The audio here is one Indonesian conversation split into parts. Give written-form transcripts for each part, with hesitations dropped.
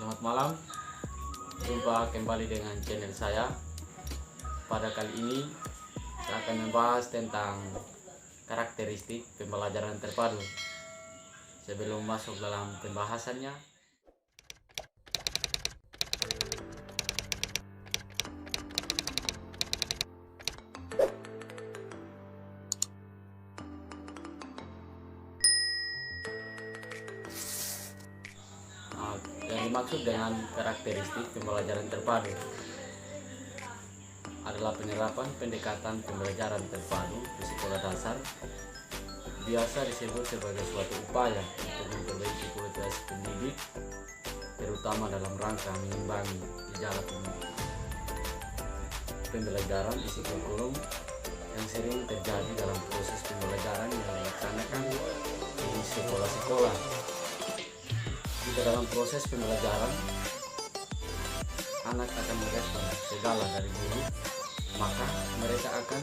Selamat malam, jumpa kembali dengan channel saya. Pada kali ini saya akan membahas tentang karakteristik pembelajaran terpadu. Sebelum masuk dalam pembahasannya, yang dimaksud dengan karakteristik pembelajaran terpadu adalah penerapan pendekatan pembelajaran terpadu di sekolah dasar, biasa disebut sebagai suatu upaya untuk memperbaiki kualitas pendidik, terutama dalam rangka mengimbangi gejala pembelajaran isi kurikulum yang sering terjadi dalam proses pembelajaran yang dilaksanakan di sekolah-sekolah. Jika dalam proses pembelajaran anak akan merespon segala dari guru, maka mereka akan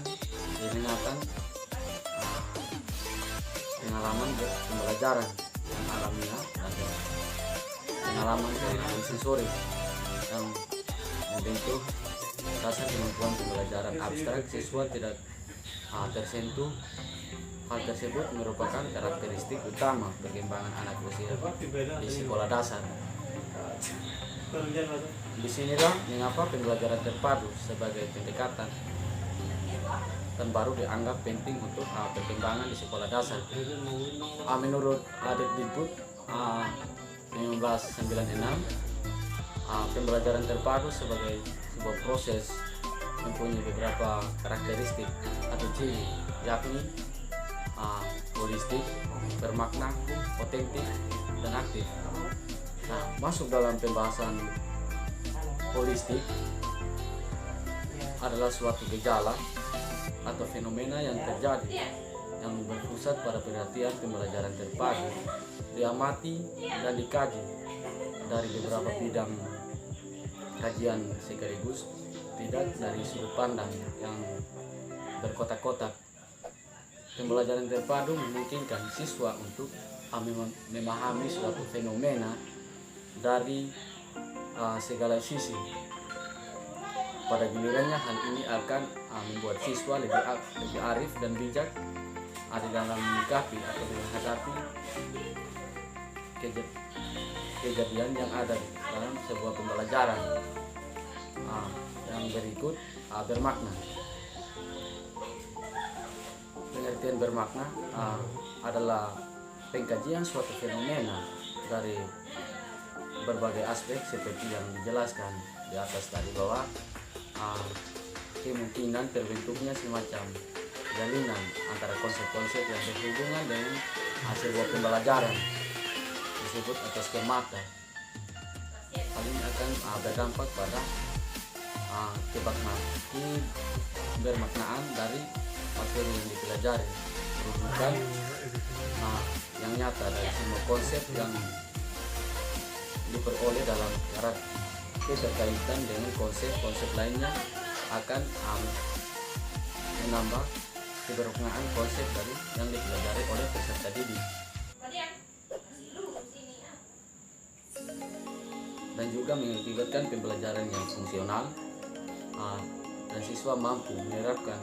diingatkan pengalaman pembelajaran yang alamiah dan pengalaman sensoris yang membentuk dasar kemampuan pembelajaran abstrak siswa tidak tersentuh. Hal tersebut merupakan karakteristik utama perkembangan anak usia di sekolah dasar. Disinilah mengapa pembelajaran terpadu sebagai pendekatan dan baru dianggap penting untuk perkembangan di sekolah dasar. Menurut Dikbud 1996, pembelajaran terpadu sebagai sebuah proses mempunyai beberapa karakteristik atau ciri, yakni holistik, bermakna, otentik, dan aktif. Masuk dalam pembahasan holistik adalah suatu gejala atau fenomena yang terjadi yang berpusat pada perhatian pembelajaran terpadu, diamati dan dikaji dari beberapa bidang kajian sekaligus, tidak dari sudut pandang yang berkotak-kotak. Pembelajaran terpadu memungkinkan siswa untuk memahami suatu fenomena dari segala sisi. Pada gilirannya hal ini akan membuat siswa lebih arif dan bijak di dalam menyikapi atau menghadapi kejadian yang ada dalam sebuah pembelajaran. Yang berikut bermakna. Pengertian bermakna adalah pengkajian suatu fenomena dari berbagai aspek seperti yang dijelaskan di atas tadi, bahwa kemungkinan terbentuknya semacam jalinan antara konsep-konsep yang berhubungan dengan sebuah pembelajaran disebut atau skemata. Hal ini akan berdampak pada bermaknaan dari materi yang dipelajari, merujukan yang nyata dari semua konsep yang diperoleh dalam keterkaitan dengan konsep-konsep lainnya, akan menambah kebermaknaan konsep dari yang dipelajari oleh peserta didik, dan juga mengakibatkan pembelajaran yang fungsional dan siswa mampu menerapkan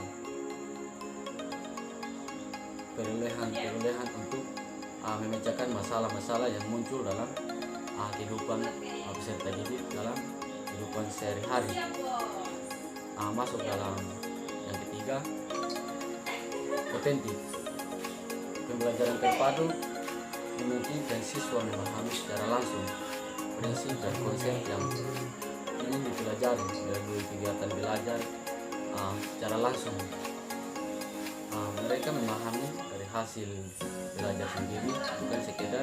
perolehan untuk memecahkan masalah-masalah yang muncul dalam kehidupan peserta didik dalam kehidupan sehari-hari. Masuk dalam yang ketiga, otentik. Pembelajaran terpadu memungkinkan siswa memahami secara langsung prinsip dan konsep yang ingin dipelajari melalui kegiatan belajar secara langsung. Mereka memahami dari hasil belajar sendiri, bukan sekedar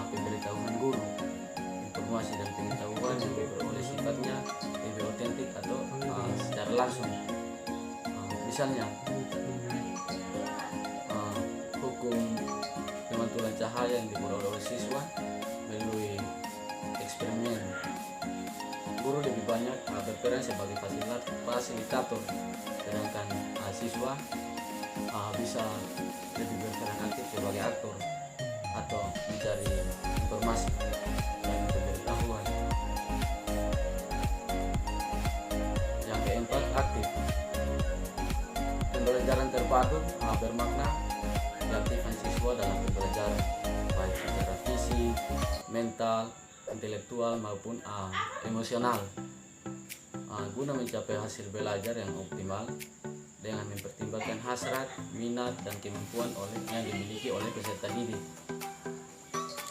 pemberitahuan guru. Informasi dan pengetahuan yang diperoleh sifatnya lebih otentik atau secara langsung. Misalnya hukum pemantulan cahaya yang diperoleh oleh siswa melalui eksperimen. Guru lebih banyak berperan sebagai fasilitator, sedangkan siswa bisa lebih berperan aktif sebagai aktor atau mencari informasi dan pengetahuan. terpadu bermakna diaktifkan siswa dalam pembelajaran baik secara fisik, mental, intelektual maupun emosional, guna mencapai hasil belajar yang optimal dengan mempertimbangkan hasrat, minat, dan kemampuan yang dimiliki oleh peserta didik,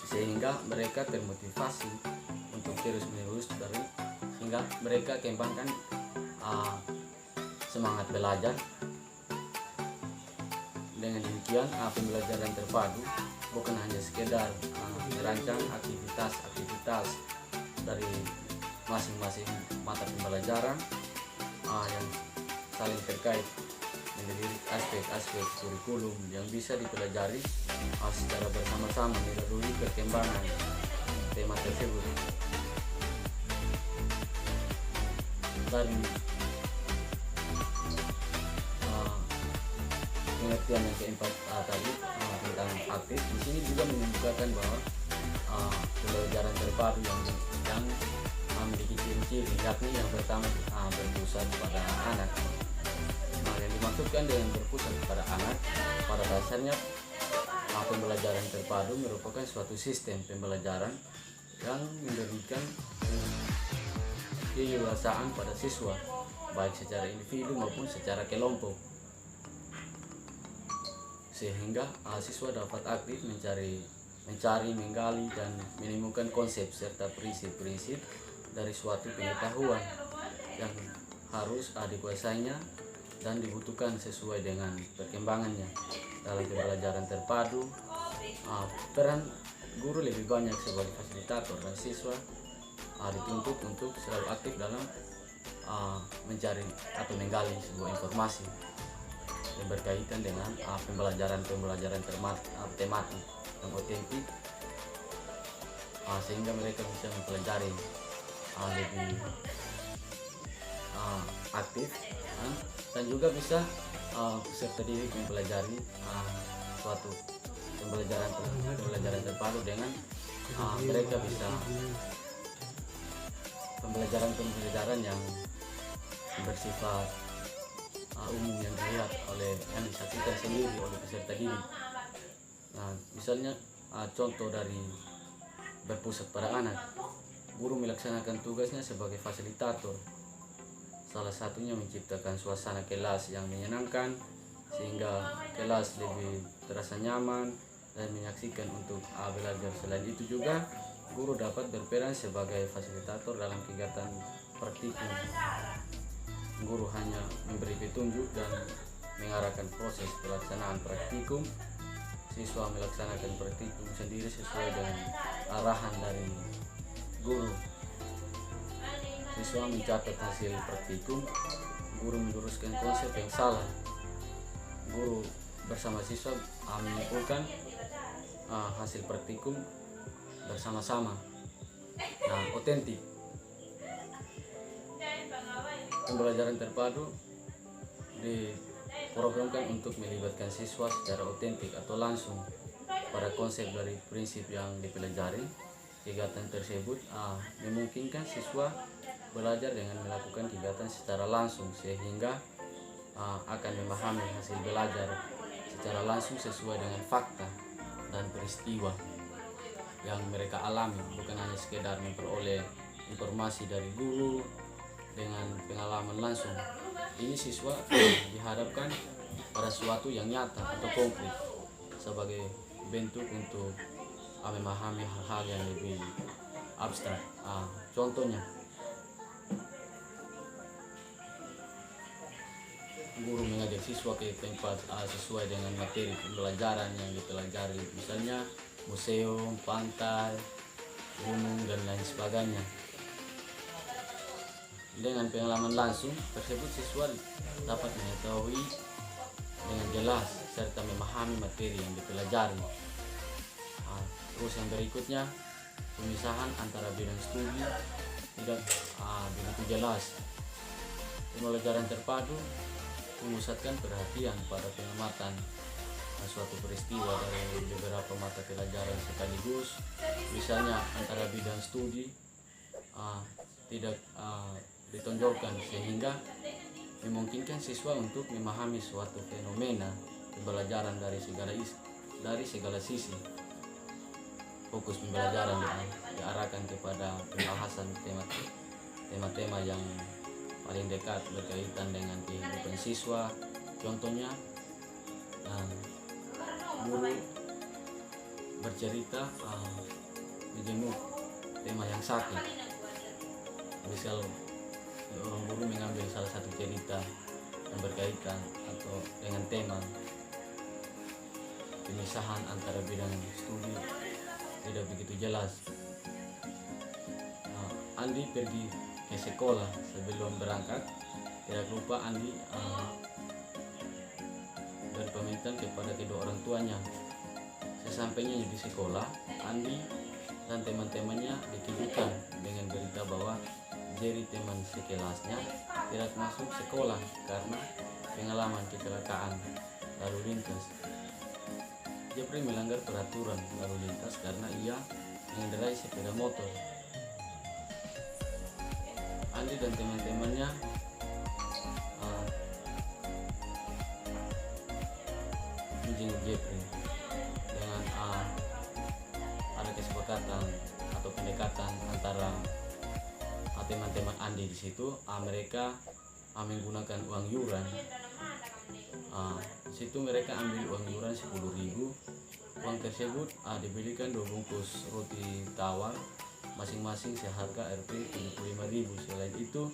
sehingga mereka termotivasi untuk terus-menerus sehingga mereka kembangkan semangat belajar. Dengan demikian pembelajaran terpadu bukan hanya sekedar merancang aktivitas dari masing-masing mata pembelajaran yang saling terkait menjadi aspek-aspek kurikulum yang bisa dipelajari secara bersama-sama melalui perkembangan tema tersebut. Dari pengertian yang keempat tadi tentang aktif, di sini juga menunjukkan bahwa pembelajaran terpadu yang memiliki ciri-ciri, yakni yang pertama berpusat pada anak. Yang dimaksudkan dengan berpusat pada anak, pada dasarnya pembelajaran terpadu merupakan suatu sistem pembelajaran yang memberikan keleluasaan pada siswa, baik secara individu maupun secara kelompok, sehingga siswa dapat aktif mencari, menggali, dan menemukan konsep serta prinsip-prinsip dari suatu pengetahuan yang harus dikuasainya dan dibutuhkan sesuai dengan perkembangannya. Dalam pembelajaran terpadu, peran guru lebih banyak sebagai fasilitator dan siswa dituntut untuk selalu aktif dalam mencari atau menggali sebuah informasi yang berkaitan dengan pembelajaran tematik yang otentik, sehingga mereka bisa mempelajari lebih aktif, dan juga bisa peserta didik mempelajari suatu pembelajaran terpadu dengan mereka bisa pembelajaran yang bersifat umum yang dilihat yang disaksikan sendiri oleh peserta didik. Nah, misalnya contoh dari berpusat pada anak, guru melaksanakan tugasnya sebagai fasilitator. Salah satunya menciptakan suasana kelas yang menyenangkan sehingga kelas lebih terasa nyaman dan menyaksikan untuk belajar. Selain itu juga guru dapat berperan sebagai fasilitator dalam kegiatan praktikum. Guru hanya memberi petunjuk dan mengarahkan proses pelaksanaan praktikum. Siswa melaksanakan praktikum sendiri sesuai dengan arahan dari guru. Siswa mencatat hasil praktikum, guru meluruskan konsep yang salah. Guru bersama siswa menyimpulkan hasil praktikum bersama-sama. Nah, otentik. Pembelajaran terpadu diprogramkan untuk melibatkan siswa secara otentik atau langsung pada konsep dari prinsip yang dipelajari. Kegiatan tersebut memungkinkan siswa belajar dengan melakukan kegiatan secara langsung, sehingga akan memahami hasil belajar secara langsung sesuai dengan fakta dan peristiwa yang mereka alami, bukan hanya sekedar memperoleh informasi dari guru dengan pengalaman langsung. Ini siswa dihadapkan pada sesuatu yang nyata atau konkret sebagai bentuk untuk memahami hal-hal yang lebih abstrak. Contohnya, guru mengajak siswa ke tempat sesuai dengan materi pembelajaran yang dipelajari, misalnya museum, pantai, gunung, dan lain sebagainya. Dengan pengalaman langsung tersebut, siswa dapat mengetahui dengan jelas serta memahami materi yang dipelajari. Terus yang berikutnya, pemisahan antara bidang studi tidak begitu jelas. Pembelajaran terpadu memusatkan perhatian pada pengamatan suatu peristiwa dari beberapa mata pelajaran sekaligus. Misalnya antara bidang studi tidak ditonjolkan, sehingga memungkinkan siswa untuk memahami suatu fenomena pembelajaran dari segala sisi. Fokus pembelajaran diarahkan kepada pembahasan tema-tema yang paling dekat berkaitan dengan kehidupan siswa. Contohnya, guru bercerita menjenguk tema yang sakit. Misal orang guru mengambil salah satu cerita yang berkaitan atau dengan tema pemisahan antara bidang studi tidak begitu jelas. Andi pergi ke sekolah. Sebelum berangkat, tidak lupa Andi berpamitan kepada kedua orang tuanya. Sesampainya di sekolah, Andi dan teman-temannya dikejutkan dengan berita bahwa Jerry, teman sekelasnya, tidak masuk sekolah karena pengalaman kecelakaan lalu lintas. Jeffrey melanggar peraturan lalu lintas karena ia mengendarai sepeda motor. Andi dan teman-temannya menjenguk Jeffrey dengan ada kesepakatan atau pendekatan antara teman-teman Andi. Di situ mereka menggunakan uang yuran. Di situ mereka ambil uang yuran 10.000. Uang tersebut dibelikan 2 bungkus roti tawar masing-masing seharga Rp75.000. Selain itu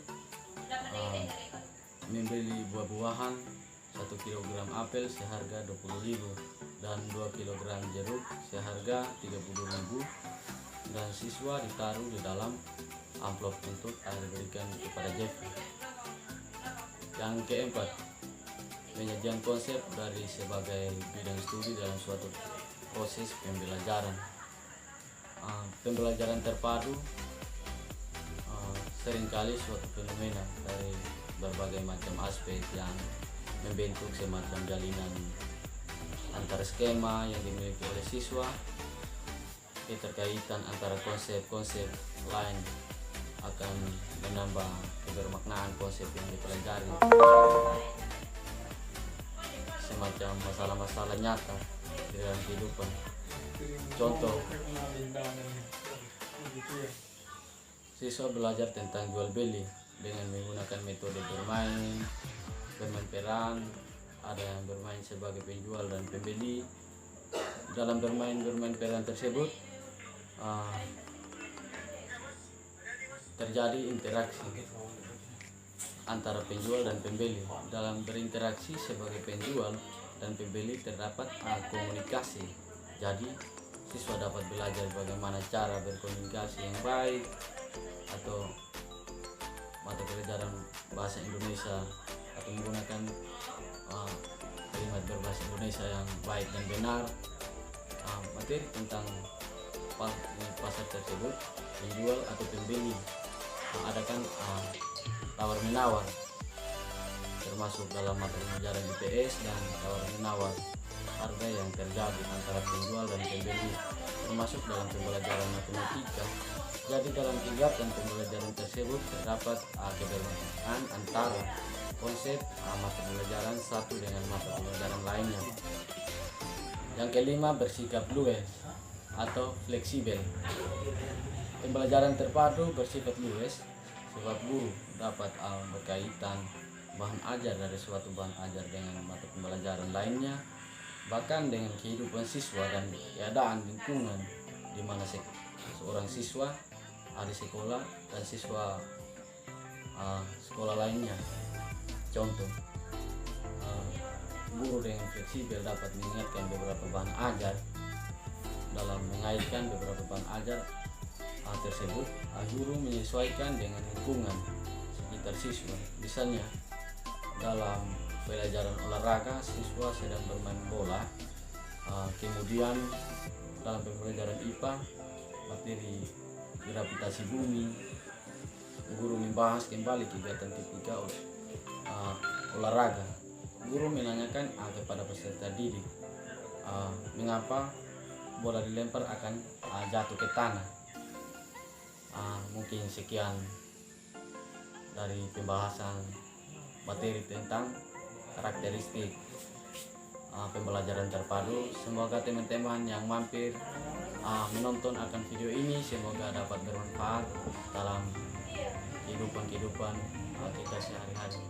membeli buah-buahan 1 kilogram apel seharga 20.000 dan 2 kilogram jeruk seharga 30.000, dan siswa ditaruh di dalam amplop untuk diberikan kepada Jeffrey. Yang keempat, penyajian konsep dari sebagai bidang studi dalam suatu proses pembelajaran. Pembelajaran terpadu seringkali suatu fenomena dari berbagai macam aspek yang membentuk semacam jalinan antara skema yang dimiliki oleh siswa, keterkaitan antara konsep-konsep lain akan menambah kebermaknaan konsep yang dipelajari, semacam masalah-masalah nyata di dalam kehidupan. Contoh, siswa belajar tentang jual beli dengan menggunakan metode bermain peran. Ada yang bermain sebagai penjual dan pembeli. Dalam bermain peran tersebut terjadi interaksi antara penjual dan pembeli. Dalam berinteraksi sebagai penjual dan pembeli terdapat komunikasi. Jadi siswa dapat belajar bagaimana cara berkomunikasi yang baik, atau mata pelajaran bahasa Indonesia atau menggunakan kalimat berbahasa Indonesia yang baik dan benar. Materi tentang pasar tersebut, penjual atau pembeli mengadakan tawar menawar, termasuk dalam mata pelajaran IPS, dan tawar menawar harga yang terjadi antara penjual dan pembeli, termasuk dalam pembelajaran matematika. Jadi dalam kegiatan pembelajaran tersebut terdapat kebersamaan antara konsep mata pelajaran satu dengan mata pelajaran lainnya. Yang kelima, bersikap luwes atau fleksibel. Pembelajaran terpadu bersifat luwes sebab guru dapat berkaitan bahan ajar dari suatu bahan ajar dengan mata pembelajaran lainnya, bahkan dengan kehidupan siswa dan keadaan lingkungan di mana seorang siswa di sekolah dan siswa sekolah lainnya. Contoh, guru dengan fleksibel dapat mengingatkan beberapa bahan ajar. Dalam mengaitkan beberapa bahan ajar tersebut, guru menyesuaikan dengan lingkungan sekitar siswa. Misalnya, dalam pelajaran olahraga siswa sedang bermain bola, kemudian dalam pembelajaran IPA materi gravitasi bumi, guru membahas kembali kegiatan tipikal olahraga. Guru menanyakan kepada peserta didik mengapa bola dilempar akan jatuh ke tanah. Mungkin sekian dari pembahasan materi tentang karakteristik pembelajaran terpadu. Semoga teman-teman yang mampir menonton akan video ini semoga dapat bermanfaat dalam kehidupan kita sehari-hari.